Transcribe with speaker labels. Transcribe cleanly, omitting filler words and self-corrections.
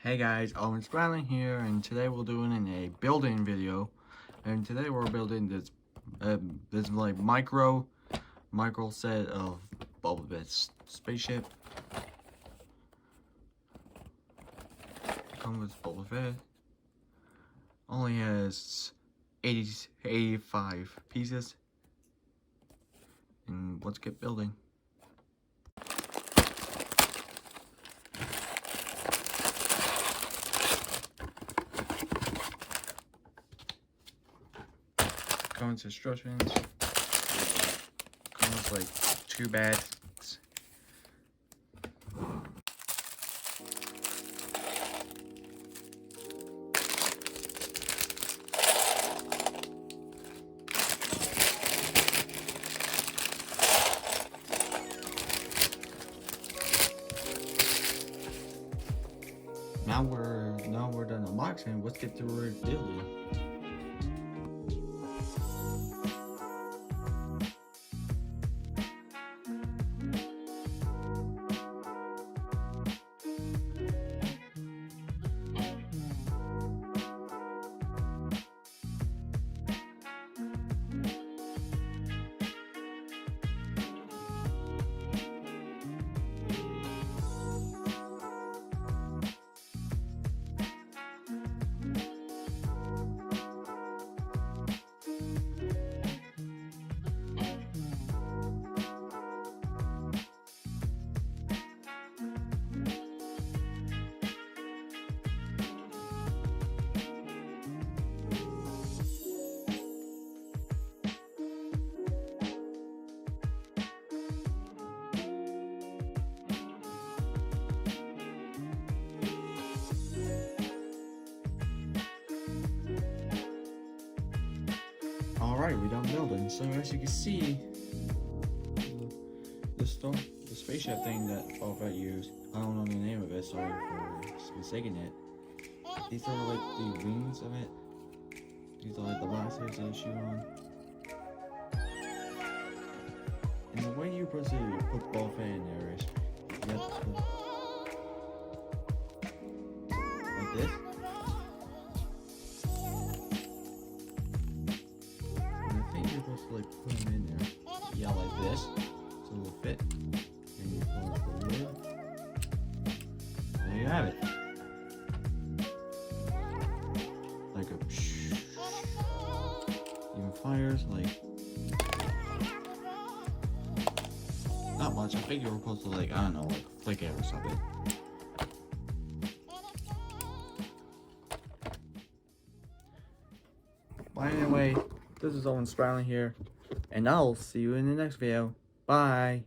Speaker 1: Hey guys, Owen Smiling here, and today we're doing a building video. And today we're building this like micro set of Boba Fett's spaceship. Comes with Boba Fett. Only has 85 pieces. And let's get building. Comes instructions. Comes like 2 bags. Now we're done unboxing. Let's get to our building. Alright, we're done building. So as you can see, the spaceship thing that Boba Fett used, I don't know the name of it, sorry for mistaking it. These are like the wings of it. These are like the lasers that shoot on. And the way you're supposed to put Boba Fett in there is you have to like this. You're supposed to like put them in there, yeah, like this, so it'll fit. And you close the lid. There you have it. Like a even fires like not much. I think you were supposed to like, I don't know, like flick it or something. But anyway, this is Owen Smiling here, and I'll see you in the next video. Bye!